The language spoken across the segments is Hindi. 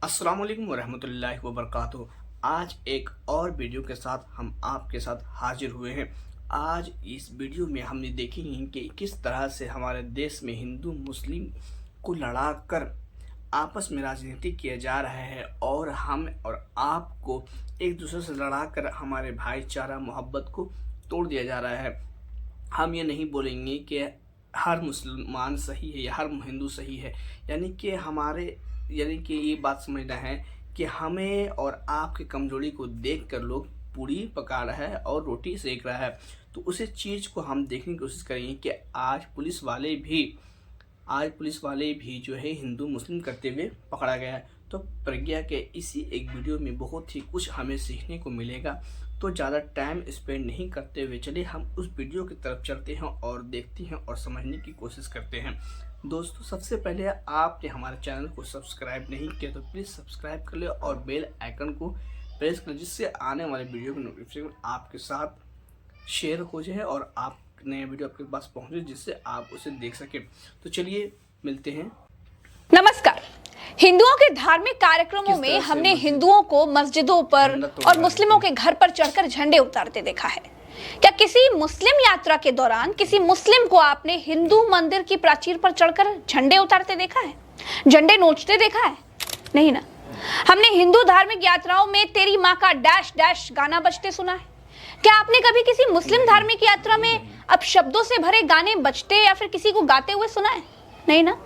अस्सलाम वालेकुम वरहमतुल्लाहि वबरकातुहू। आज एक और वीडियो के साथ हम आपके साथ हाजिर हुए हैं। आज इस वीडियो में हमने देखेंगे कि किस तरह से हमारे देश में हिंदू मुस्लिम को लड़ाकर आपस में राजनीति किया जा रहा है और हम और आपको एक दूसरे से लड़ाकर हमारे भाईचारा मोहब्बत को तोड़ दिया जा रहा है। हम ये नहीं बोलेंगे कि हर मुसलमान सही है या हर हिंदू सही है, यानी कि ये बात समझना है कि हमें और आपकी कमजोरी को देखकर लोग पूरी पका रहा है और रोटी सेक रहा है। तो उसी चीज़ को हम देखने की कोशिश करेंगे कि आज पुलिस वाले भी जो है हिंदू मुस्लिम करते हुए पकड़ा गया है। तो प्रज्ञा के इसी एक वीडियो में बहुत ही कुछ हमें सीखने को मिलेगा। तो ज़्यादा टाइम स्पेंड नहीं करते हुए चलिए हम उस वीडियो की तरफ चलते हैं और देखते हैं और समझने की कोशिश करते हैं। दोस्तों, सबसे पहले आपने हमारे चैनल को सब्सक्राइब नहीं किया तो प्लीज़ सब्सक्राइब कर ले और बेल आइकन को प्रेस कर, जिससे आने वाले वीडियो की नोटिफिकेशन आपके साथ शेयर हो जाए और आप नया वीडियो आपके पास पहुंचे, जिससे आप उसे देख सकें। तो चलिए मिलते हैं। नमस्कार। हिंदुओं के धार्मिक कार्यक्रमों में हमने हिंदुओं को मस्जिदों पर और मुस्लिमों के घर पर चढ़कर झंडे उतारते देखा है। क्या किसी मुस्लिम यात्रा के दौरान किसी मुस्लिम को आपने हिंदू मंदिर की प्राचीर पर चढ़कर झंडे उतारते देखा है, झंडे नोचते देखा है? नहीं ना। हमने हिंदू धार्मिक यात्राओं में तेरी माँ का डैश डैश गाना बजते सुना है। क्या आपने कभी किसी मुस्लिम धार्मिक यात्रा में अब शब्दों से भरे गाने बजते या फिर किसी को गाते हुए सुना है? नहीं ना।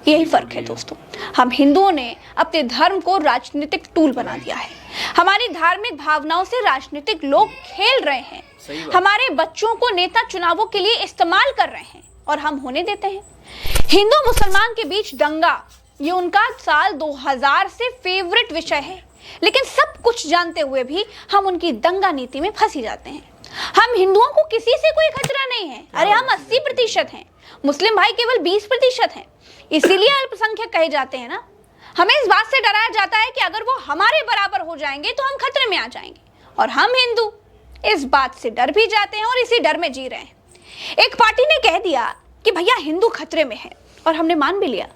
यही फर्क है दोस्तों। हम हिंदुओं ने अपने धर्म को राजनीतिक टूल बना दिया है। हमारी धार्मिक भावनाओं से राजनीतिक लोग खेल रहे हैं। हमारे बच्चों को नेता चुनावों के लिए इस्तेमाल कर रहे हैं और हम होने देते हैं। हिंदू मुसलमान के बीच दंगा, ये उनका साल 2000 से फेवरेट विषय है, लेकिन सब कुछ जानते हुए भी हम उनकी दंगा नीति में फंसी जाते हैं। हम हिंदुओं को किसी से कोई खतरा नहीं है। अरे हम 80% हैं, मुस्लिम भाई केवल 20% हैं। इसीलिए अल्पसंख्यक कहे जाते हैं ना। हमें इस बात से डराया जाता है कि अगर वो हमारे बराबर हो जाएंगे तो हम खतरे में आ जाएंगे, और हम हिंदू इस बात से डर भी जाते हैं और इसी डर में जी रहे हैं। एक पार्टी ने कह दिया कि भैया हिंदू खतरे में है, और हमने मान भी लिया,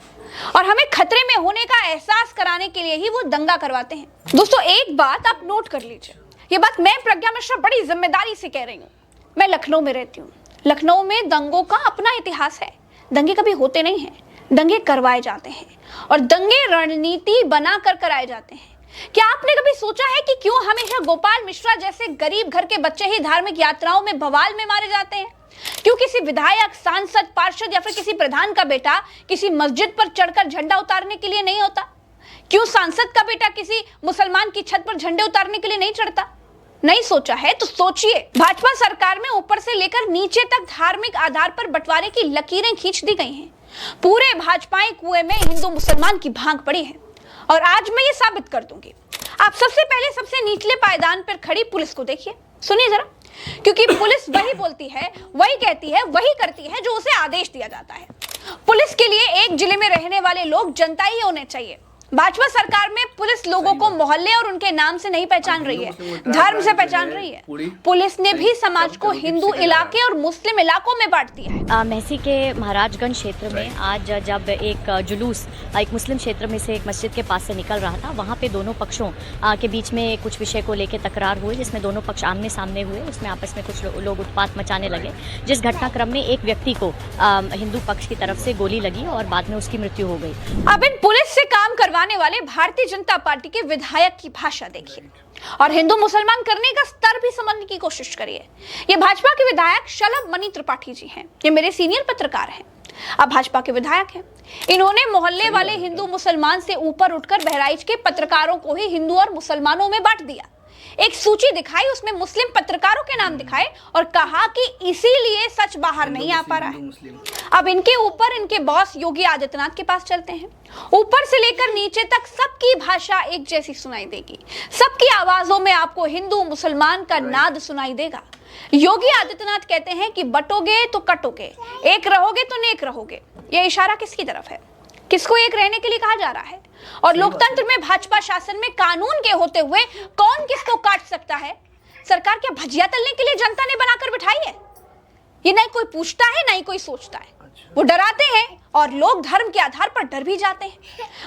और हमें खतरे में होने का एहसास कराने के लिए ही वो दंगा करवाते हैं। दोस्तों, एक बात आप नोट कर लीजिए। ये बात मैं प्रज्ञा मिश्रा बड़ी जिम्मेदारी से कह रही हूँ। मैं लखनऊ में रहती हूँ। लखनऊ में दंगों का अपना इतिहास है। दंगे कभी होते नहीं हैं, दंगे करवाए जाते हैं, और दंगे रणनीति बनाकर कराए जाते हैं। क्या आपने कभी सोचा है कि क्यों हमेशा गोपाल मिश्रा जैसे गरीब घर के बच्चे ही धार्मिक यात्राओं में बवाल में मारे जाते हैं? क्यों किसी विधायक, सांसद, पार्षद या फिर किसी प्रधान का बेटा किसी मस्जिद पर चढ़कर झंडा उतारने के लिए नहीं होता? क्यों सांसद का बेटा किसी मुसलमान की छत पर झंडे उतारने के लिए नहीं चढ़ता? नहीं सोचा है तो सोचिए। भाजपा सरकार में ऊपर से लेकर नीचे तक धार्मिक आधार पर बंटवारे की लकीरें खींच दी गई हैं। पूरे भाजपाई कुएं में हिंदू मुसलमान की भांग पड़ी है, और आज मैं ये साबित कर दूंगी। आप सबसे पहले सबसे निचले पायदान पर खड़ी पुलिस को देखिए, सुनिए जरा, क्योंकि पुलिस वही बोलती है, वही कहती है, वही करती है जो उसे आदेश दिया जाता है। पुलिस के लिए एक जिले में रहने वाले लोग जनता ही होने चाहिए। भाजपा सरकार में पुलिस लोगों को मोहल्ले और उनके नाम से नहीं पहचान रही है, धर्म से पहचान रही है। पुलिस ने भी समाज को हिंदू इलाके और मुस्लिम इलाकों में बांट दिया है। महसी के महाराजगंज क्षेत्र में आज जब एक जुलूस एक मुस्लिम क्षेत्र में से एक मस्जिद के पास से निकल रहा था, वहाँ पे दोनों पक्षों के बीच में कुछ विषय को लेकर तकरार हुई, जिसमें दोनों पक्ष आमने सामने हुए। उसमें आपस में कुछ लोग उत्पात मचाने लगे, जिस घटनाक्रम में एक व्यक्ति को हिंदू पक्ष की तरफ से गोली लगी और बाद में उसकी मृत्यु हो गई। अब इन पुलिस से काम करवाने वाले भारतीय जनता पार्टी के विधायक की भाषा देखिए और हिंदू मुसलमान करने का स्तर भी समझने की कोशिश करिए। ये भाजपा के विधायक शलभ मणि त्रिपाठी जी हैं। ये मेरे सीनियर पत्रकार हैं, अब भाजपा के विधायक हैं। इन्होंने मोहल्ले वाले हिंदू मुसलमान से ऊपर उठकर बहराइच के पत्रकारों को ही हिंदू और मुसलमानों में बांट दिया। एक सूची दिखाई, उसमें मुस्लिम पत्रकारों के नाम दिखाए और कहा कि इसीलिए सच बाहर नहीं आ पा रहा है। अब इनके ऊपर इनके बॉस योगी आदित्यनाथ के पास चलते हैं। ऊपर से लेकर नीचे तक सबकी भाषा एक जैसी सुनाई देगी, सबकी आवाजों में आपको हिंदू मुसलमान का नाद सुनाई देगा। योगी आदित्यनाथ कहते हैं कि बटोगे तो कटोगे, एक रहोगे तो नेक रहोगे। यह इशारा किसकी तरफ है? किसको एक रहने के लिए कहा जा रहा है? और लोकतंत्र में, भाजपा शासन में कानून के होते हुए कौन किसको काट सकता है? सरकार क्या भजिया तलने के लिए जनता ने बनाकर बिठाई है? ये नहीं कोई पूछता है, नहीं कोई सोचता है। वो डराते हैं और लोग धर्म के आधार पर डर भी जाते हैं।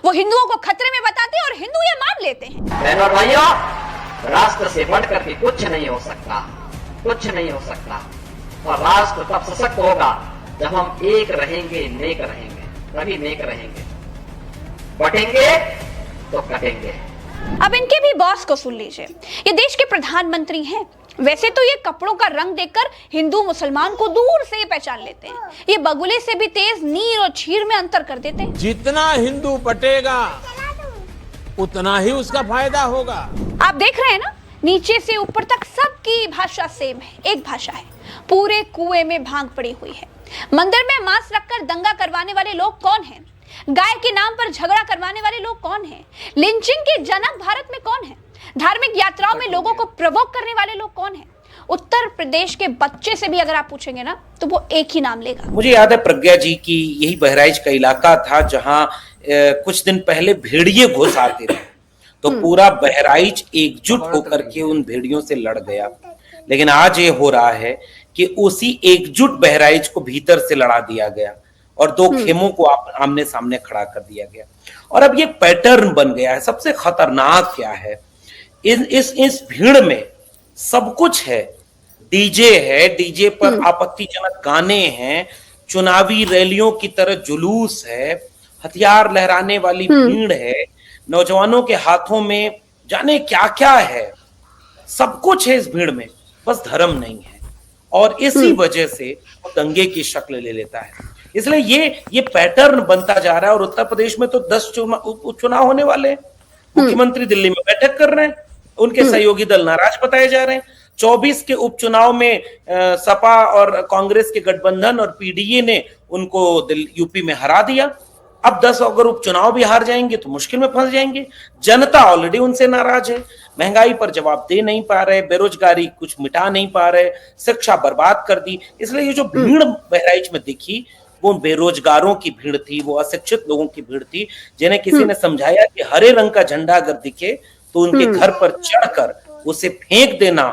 वो हिंदुओं को खतरे में बताते हैं और हिंदू ये मान लेते हैं। बहनों भाइयों, राष्ट्र से बढ़कर के कुछ नहीं हो सकता, कुछ नहीं हो सकता। और राष्ट्र तब सशक्त होगा जब हम एक रहेंगे, नेक रहेंगे, तभी नेक रहेंगे। बटेंगे तो कटेंगे। अब इनके भी बॉस को सुन लीजिए। ये देश के प्रधानमंत्री हैं। वैसे तो ये कपड़ों का रंग देखकर हिंदू मुसलमान को दूर से पहचान लेते हैं। ये बगुले से भी तेज नीर और छीर में अंतर कर देते हैं। जितना हिंदू बटेगा उतना ही उसका फायदा होगा। आप देख रहे हैं ना, नीचे से ऊपर तक सबकी भाषा सेम है, एक भाषा है। पूरे कुएं में भांग पड़ी हुई है। मंदिर में मांस रखकर दंगा करवाने वाले लोग कौन हैं? गाय के नाम पर झगड़ा करवाने वाले लोग कौन हैं? लिंचिंग के जनक भारत में कौन है? धार्मिक यात्राओं में लोगों को प्रवोक करने वाले लोग कौन हैं? उत्तर प्रदेश के बच्चे से भी अगर आप पूछेंगे ना तो वो एक ही नाम लेगा। मुझे याद है प्रज्ञा जी की, यही बहराइच का इलाका था जहां कुछ दिन पहले भेड़िए घुस आते थे, तो पूरा बहराइच एकजुट होकर के उन भेड़ियों से लड़ गया। लेकिन आज ये हो रहा है कि उसी एकजुट बहराइच को भीतर से लड़ा दिया गया और दो खेमों को आमने सामने खड़ा कर दिया गया। और अब ये पैटर्न बन गया है। सबसे खतरनाक क्या है, इस भीड़ में सब कुछ है। डीजे है, डीजे पर आपत्तिजनक गाने हैं, चुनावी रैलियों की तरह जुलूस है, हथियार लहराने वाली भीड़ है, नौजवानों के हाथों में जाने क्या क्या है। सब कुछ है इस भीड़ में, बस धर्म नहीं है। और इसी वजह से वो दंगे की शक्ल ले लेता है। इसलिए ये पैटर्न बनता जा रहा है। और उत्तर प्रदेश में तो 10 उपचुनाव होने वाले हैं। मुख्यमंत्री दिल्ली में बैठक कर रहे हैं, उनके सहयोगी दल नाराज बताए जा रहे हैं। 24 के उपचुनाव में सपा और कांग्रेस के गठबंधन और पीडीए ने उनको यूपी में हरा दिया। अब 10 अगर उपचुनाव भी हार जाएंगे तो मुश्किल में फंस जाएंगे। जनता ऑलरेडी उनसे नाराज है। महंगाई पर जवाब दे नहीं पा रहे, बेरोजगारी कुछ मिटा नहीं पा रहे, शिक्षा बर्बाद कर दी। इसलिए ये जो भीड़ बहराइच में दिखी वो बेरोजगारों की भीड़ थी, वो अशिक्षित लोगों की भीड़ थी, जिन्हें किसी ने समझाया कि हरे रंग का झंडा अगर दिखे तो उनके घर पर चढ़कर उसे फेंक देना,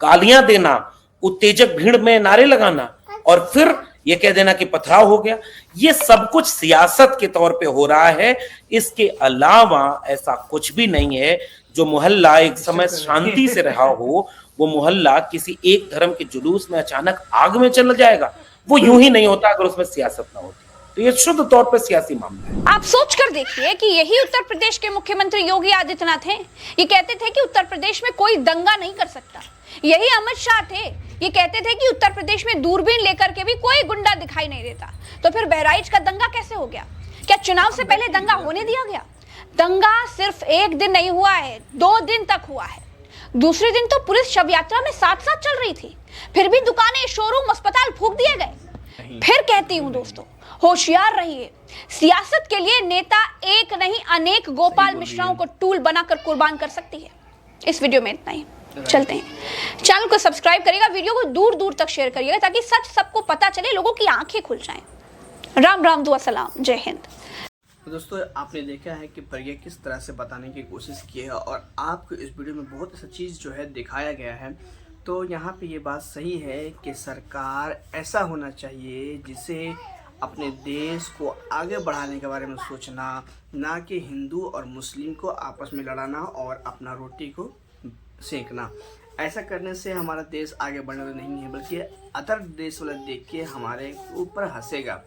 गालियां देना, उत्तेजक भीड़ में नारे लगाना और फिर ये कह देना कि पथराव हो गया। ये सब कुछ सियासत के तौर पे हो रहा है। इसके अलावा ऐसा कुछ भी नहीं है। जो मोहल्ला एक समय शांति से रहा हो, वो मोहल्ला किसी एक धर्म के जुलूस में अचानक आग में चला जाएगा। वो यूं ही नहीं होता अगर उसमें सियासत ना होती। तो ये शुद्ध तौर पर सियासी मामला है। आप सोच कर देखिए कि यही उत्तर प्रदेश के मुख्यमंत्री योगी आदित्यनाथ हैं। ये कहते थे कि उत्तर प्रदेश में कोई दंगा नहीं कर सकता। यही अमित शाह थे, ये कहते थे कि उत्तर प्रदेश में दूरबीन लेकर के भी कोई गुंडा दिखाई नहीं देता। तो फिर बहराइच का दंगा कैसे हो गया? क्या चुनाव से पहले दंगा होने दिया गया? दंगा सिर्फ एक दिन नहीं हुआ है, 2 दिन तक हुआ है। दूसरे दिन तो पुलिस शव यात्रा में साथ साथ चल रही थी, फिर भी दुकानें, शोरूम, अस्पताल फूंक दिए गए। फिर कहती हूं दोस्तों, होशियार रहिए। सियासत के लिए नेता एक नहीं अनेक गोपाल मिश्राओं को टूल बनाकर कुर्बान कर सकती है। इस वीडियो में इतना ही, चलते हैं। चैनल को सब्सक्राइब करिएगा, वीडियो को दूर दूर तक शेयर करिएगा ताकि सच सबको पता चले, लोगों की आंखें खुल जाएं। राम राम, दुआ सलाम, जय हिंद। तो दोस्तों, आपने देखा है कि प्रज्ञा किस तरह से बताने की कोशिश की है और आपको इस वीडियो में बहुत सा चीज़ जो है दिखाया गया है। तो यहाँ पे ये बात सही है कि सरकार ऐसा होना चाहिए जिसे अपने देश को आगे बढ़ाने के बारे में सोचना, ना कि हिंदू और मुस्लिम को आपस में लड़ाना और अपना रोटी को सेंकना। ऐसा करने से हमारा देश आगे बढ़ने वाला नहीं है, बल्कि अदर देश वाला देख के हमारे ऊपर हंसेगा,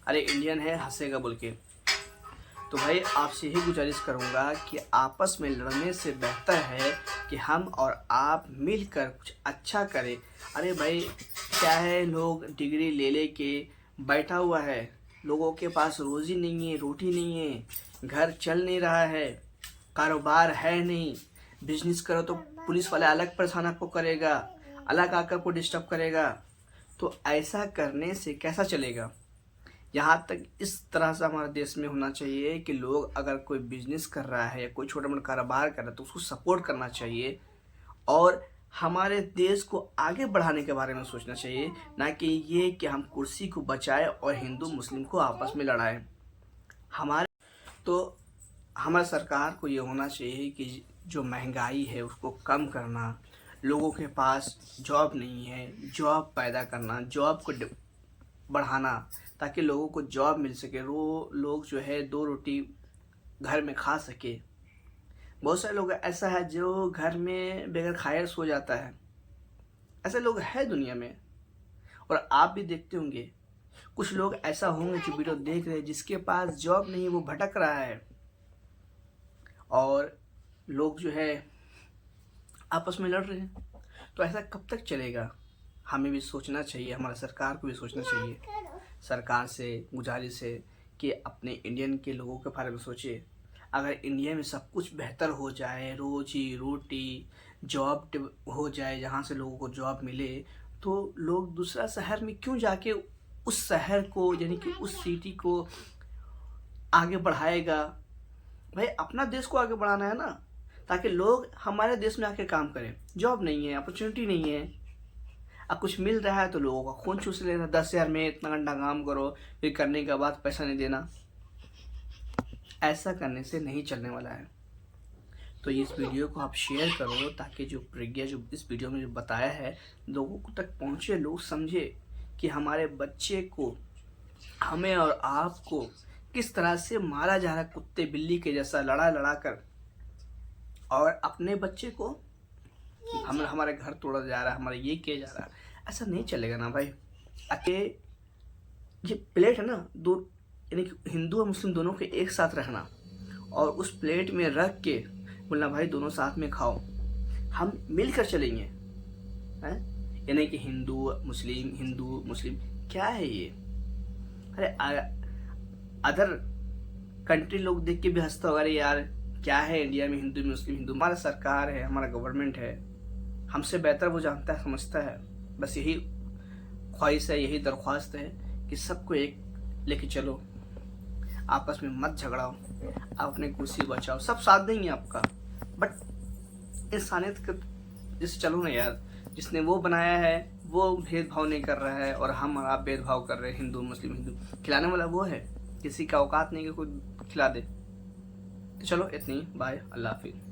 अरे इंडियन है हंसेगा बोल के। तो भाई आपसे यही गुजारिश करूंगा कि आपस में लड़ने से बेहतर है कि हम और आप मिलकर कुछ अच्छा करें। अरे भाई क्या है, लोग डिग्री ले के बैठा हुआ है, लोगों के पास रोज़ी नहीं है, रोटी नहीं है, घर चल नहीं रहा है, कारोबार है नहीं, बिजनेस करो तो पुलिस वाले अलग परेशान आपको करेगा, अलग आकर को डिस्टर्ब करेगा। तो ऐसा करने से कैसा चलेगा? यहाँ तक इस तरह से हमारे देश में होना चाहिए कि लोग अगर कोई बिजनेस कर रहा है या कोई छोटा मोटा कारोबार कर रहा है तो उसको सपोर्ट करना चाहिए और हमारे देश को आगे बढ़ाने के बारे में सोचना चाहिए, ना कि ये कि हम कुर्सी को बचाएं और हिंदू मुस्लिम को आपस में लड़ाएं। हमारे सरकार को ये होना चाहिए कि जो महंगाई है उसको कम करना, लोगों के पास जॉब नहीं है, जॉब पैदा करना, जॉब को बढ़ाना ताकि लोगों को जॉब मिल सके, लोग जो है 2 रोटी घर में खा सके। बहुत सारे लोग ऐसा है जो घर में बगैर खाए सो जाता है, ऐसे लोग हैं दुनिया में। और आप भी देखते होंगे कुछ लोग ऐसा होंगे जो वीडियो देख रहे हैं जिसके पास जॉब नहीं है, वो भटक रहा है, और लोग जो है आपस में लड़ रहे हैं। तो ऐसा कब तक चलेगा? हमें भी सोचना चाहिए, हमारी सरकार को भी सोचना चाहिए। सरकार से गुजारिश है कि अपने इंडियन के लोगों के बारे में सोचे। अगर इंडिया में सब कुछ बेहतर हो जाए, रोजी रोटी जॉब हो जाए, जहाँ से लोगों को जॉब मिले, तो लोग दूसरा शहर में क्यों जाके उस शहर को यानी कि उस सिटी को आगे बढ़ाएगा? भाई अपना देश को आगे बढ़ाना है ना, ताकि लोग हमारे देश में आके काम करें। जॉब नहीं है, अपॉर्चुनिटी नहीं है, अब कुछ मिल रहा है तो लोगों का खून चूस लेना। 10,000 में इतना घंटा काम करो, फिर करने के बाद पैसा नहीं देना। ऐसा करने से नहीं चलने वाला है। तो इस वीडियो को आप शेयर करो ताकि जो प्रज्ञा जो इस वीडियो में जो बताया है लोगों तक पहुँचे, लोग समझे कि हमारे बच्चे को, हमें और आपको किस तरह से मारा जा रहा है, कुत्ते बिल्ली के जैसा लड़ा कर, और अपने बच्चे को हमारे घर तोड़ा जा रहा है, हमारा ये किया जा रहा है। ऐसा नहीं चलेगा ना भाई। ये प्लेट है ना, दो यानी कि हिंदू और मुस्लिम दोनों के एक साथ रखना, और उस प्लेट में रख के बोलना भाई दोनों साथ में खाओ, हम मिलकर चलेंगे, हैं? यानी कि हिंदू मुस्लिम क्या है ये? अरे अदर कंट्री लोग देख के भी हंसता होगा, अरे यार क्या है इंडिया में हिंदू मुस्लिम। हमारा सरकार है, हमारा गवर्नमेंट है, हमसे बेहतर वो जानता है, समझता है। बस यही ख्वाहिश है, यही दरख्वास्त है कि सबको एक लेके चलो, आपस में मत झगड़ाओ, आप अपने कुर्सी बचाओ, सब साथ देंगे आपका। बट इंसानियत के जैसे चलो ना यार। जिसने वो बनाया है वो भेदभाव नहीं कर रहा है, और हम और आप भेदभाव कर रहे हैं, हिंदू मुस्लिम। खिलाने वाला वो है, किसी का औकात नहीं कि कोई खिला दे। चलो इतनी, बाय, अल्लाह हाफिज़।